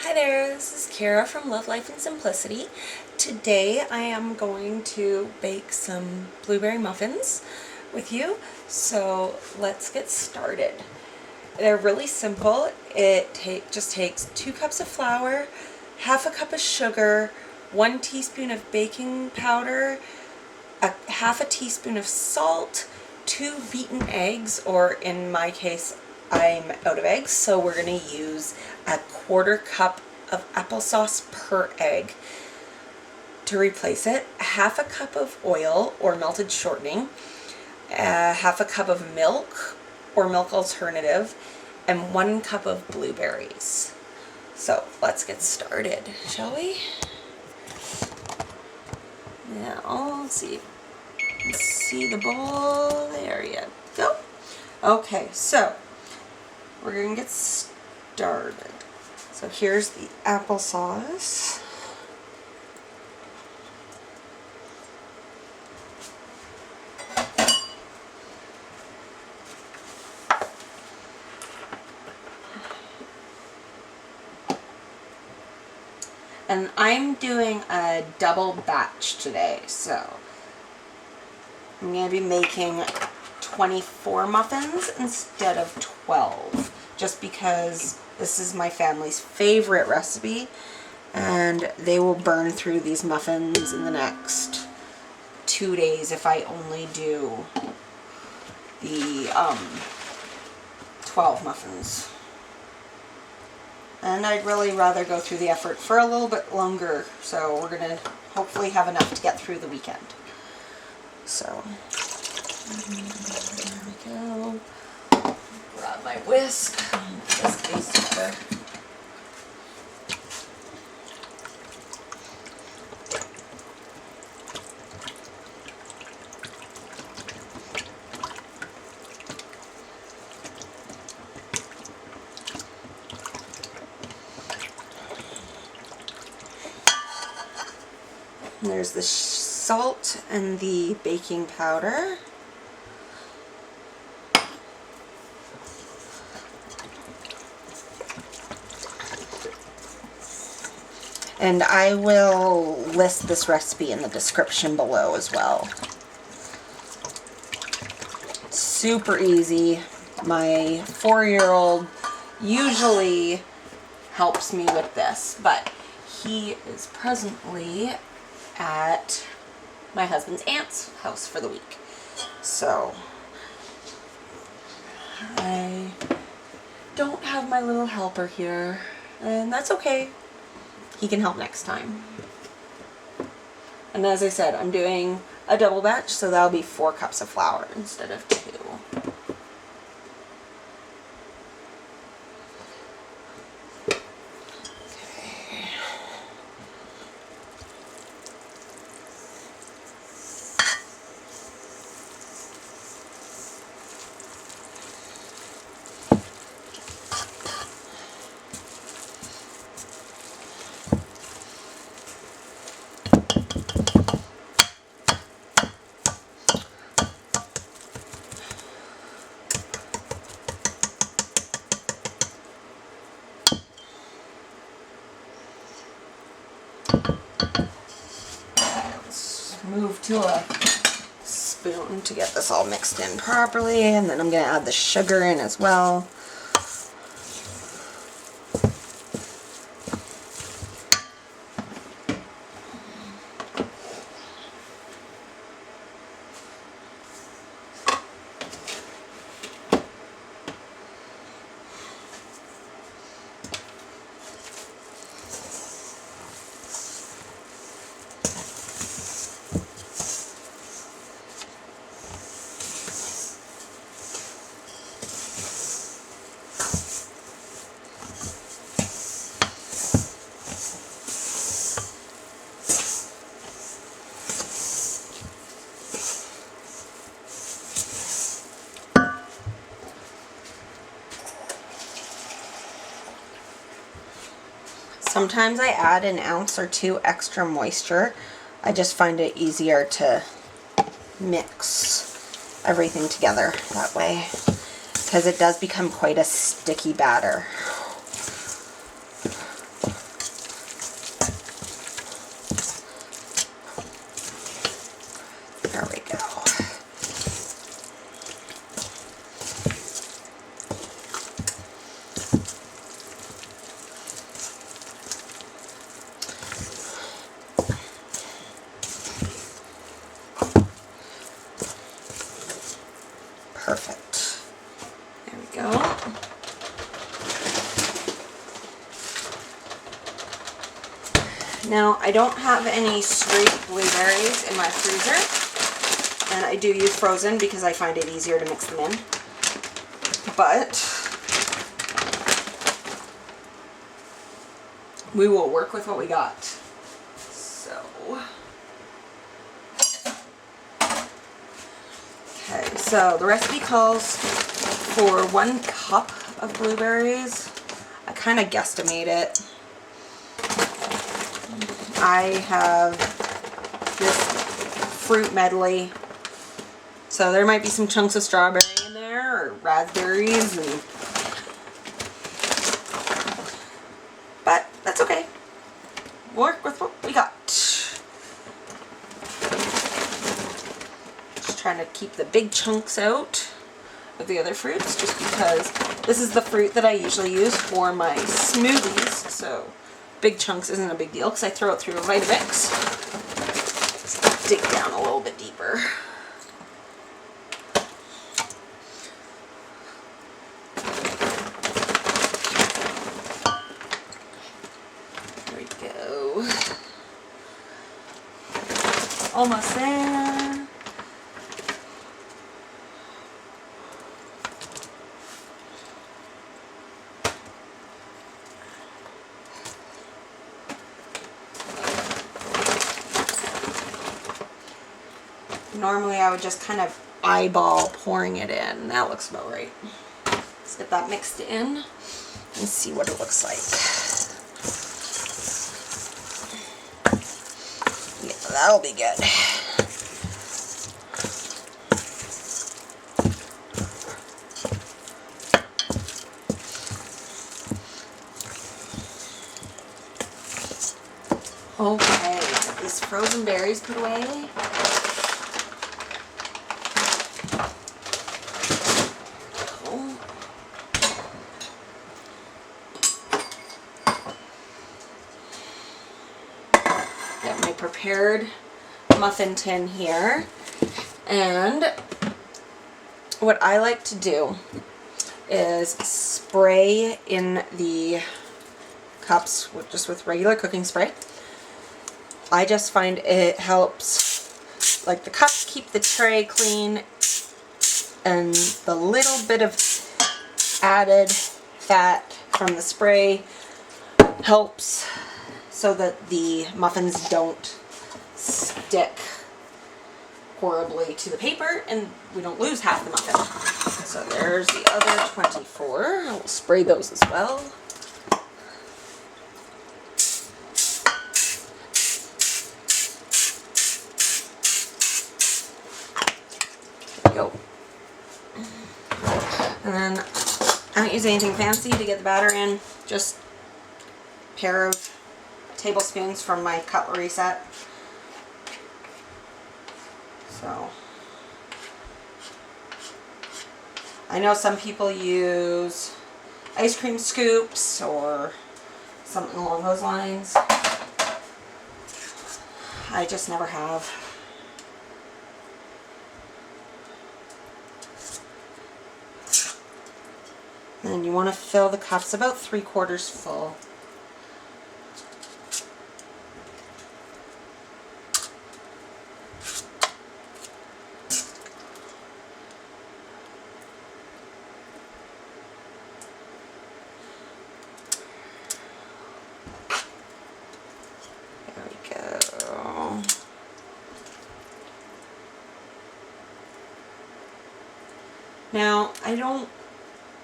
Hi there, this is Kara from Love, Life, and Simplicity. Today I am going to bake some blueberry muffins with you, so let's get started. They're really simple. It just takes 2 cups of flour, half a cup of sugar, 1 teaspoon of baking powder, half a teaspoon of salt, 2 beaten eggs, or in my case I'm out of eggs, so we're going to use a 1/4 cup of applesauce per egg. To replace it, half a cup of oil or melted shortening, half a cup of milk or milk alternative, and 1 cup of blueberries. So let's get started, shall we? Now, let's see. See the bowl? There you go. Okay, so we're going to get started. So here's the applesauce. And I'm doing a double batch today, so I'm going to be making 24 muffins instead of 12, just because this is my family's favorite recipe, and they will burn through these muffins in the next 2 days if I only do the 12 muffins. And I'd really rather go through the effort for a little bit longer, so we're going to hopefully have enough to get through the weekend. So, there we go. Grab my whisk. Whisk these together. And there's the salt and the baking powder. And I will list this recipe in the description below as well. Super easy. My 4-year-old usually helps me with this, but he is presently at my husband's aunt's house for the week. So I don't have my little helper here, and that's okay. He can help next time. And as I said, I'm doing a double batch, so that'll be 4 cups of flour instead of 2. Let's move to a spoon to get this all mixed in properly, and then I'm going to add the sugar in as well. Sometimes I add an ounce or 2 extra moisture. I just find it easier to mix everything together that way, because it does become quite a sticky batter. Now, I don't have any straight blueberries in my freezer, and I do use frozen because I find it easier to mix them in. But we will work with what we got. So, okay, so the recipe calls for 1 cup of blueberries. I kind of guesstimate it. I have this fruit medley, so there might be some chunks of strawberry in there or raspberries, but that's okay. Work with what we got. Just trying to keep the big chunks out of the other fruits, just because this is the fruit that I usually use for my smoothies, so big chunks isn't a big deal because I throw it through a Vitamix. Let's dig down a little bit deeper. There we go. Almost there. Normally I would just kind of eyeball pouring it in. That looks about right. Let's get that mixed in and see what it looks like. Yeah, that'll be good. Okay, got these frozen berries put away. Got my prepared muffin tin here, and what I like to do is spray in the cups just with regular cooking spray. I just find it helps, like, the cups keep the tray clean, and the little bit of added fat from the spray helps so that the muffins don't stick horribly to the paper and we don't lose half the muffin. So there's the other 24. I'll spray those as well. There we go. And then I don't use anything fancy to get the batter in, just a pair of tablespoons from my cutlery set. So I know some people use ice cream scoops or something along those lines. I just never have. And you want to fill the cups about 3/4 full. There we go. Now, I don't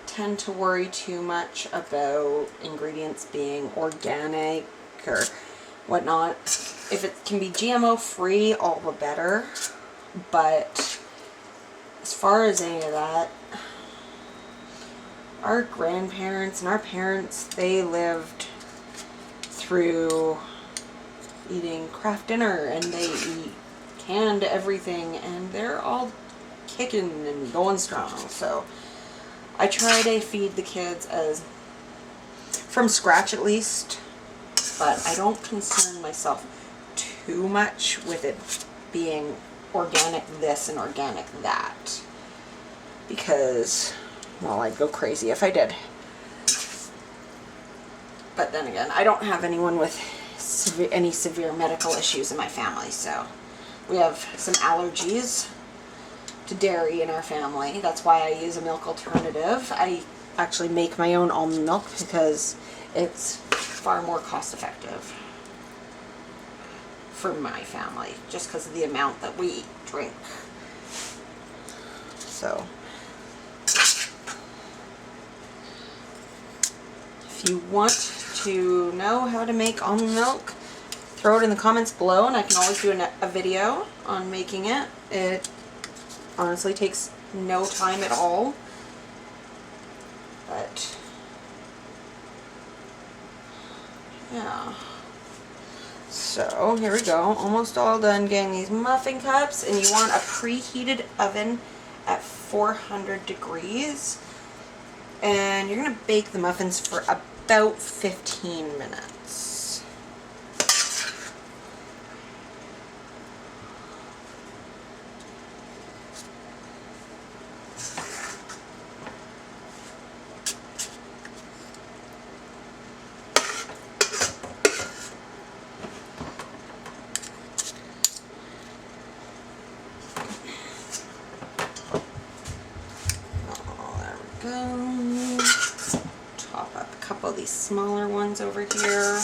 tend to worry too much about ingredients being organic or whatnot. If it can be GMO free, all the better. But as far as any of that, our grandparents and our parents, they lived through eating Kraft Dinner, and they eat canned everything, and they're all kicking and going strong. So I try to feed the kids as from scratch at least, but I don't concern myself too much with it being organic this and organic that, because, well, I'd go crazy if I did. But then again, I don't have anyone with any severe medical issues in my family. So we have some allergies to dairy in our family. That's why I use a milk alternative. I actually make my own almond milk because it's far more cost effective for my family, just because of the amount that we drink. So if you want to know how to make almond milk, throw it in the comments below, and I can always do a video on making it. It honestly takes no time at all. But yeah. So here we go. Almost all done getting these muffin cups, and you want a preheated oven at 400 degrees. And you're going to bake the muffins for about 15 minutes. Go. Top up a couple of these smaller ones over here.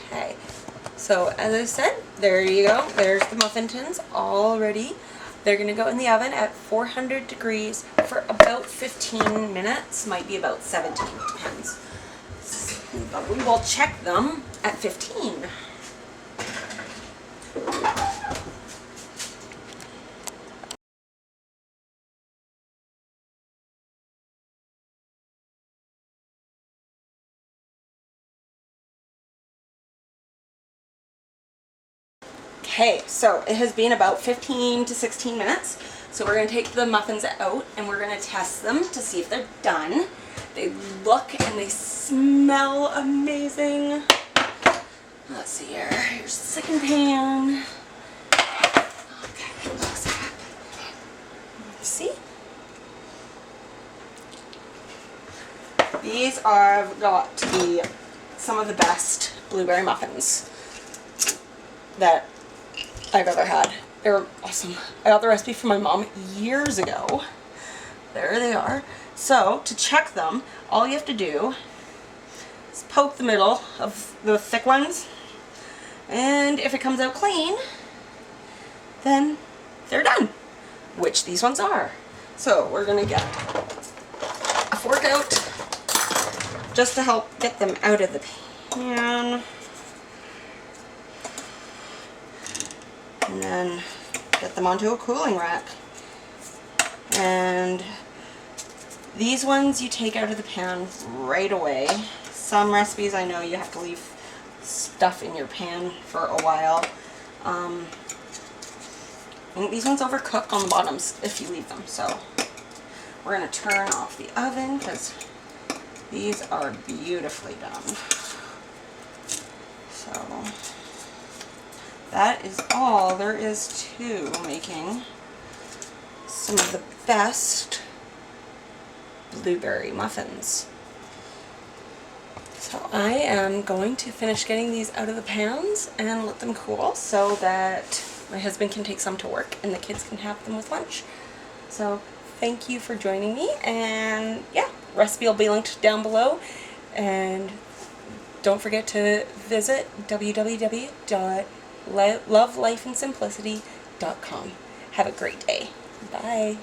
Okay, so as I said, there you go. There's the muffin tins all ready. They're going to go in the oven at 400 degrees for about 15 minutes. Might be about 17, depends. But we will check them at 15. Okay, so it has been about 15 to 16 minutes. So we're going to take the muffins out and we're going to test them to see if they're done. They look and they smell amazing. Let's see here. Here's the second pan. Okay, close up. See? These are got to be some of the best blueberry muffins that I've ever had. They're awesome. I got the recipe from my mom years ago. There they are. So to check them, all you have to do is poke the middle of the thick ones, and if it comes out clean, then they're done, which these ones are. So we're gonna get a fork out just to help get them out of the pan. And then get them onto a cooling rack. And these ones you take out of the pan right away. Some recipes I know you have to leave stuff in your pan for a while. And these ones overcook on the bottoms if you leave them. So we're going to turn off the oven because these are beautifully done. So that is all there is to making some of the best blueberry muffins. So I am going to finish getting these out of the pans and let them cool so that my husband can take some to work and the kids can have them with lunch. So thank you for joining me, and yeah, recipe will be linked down below, and don't forget to visit www.lovelifeandsimplicity.com. Have a great day. Bye.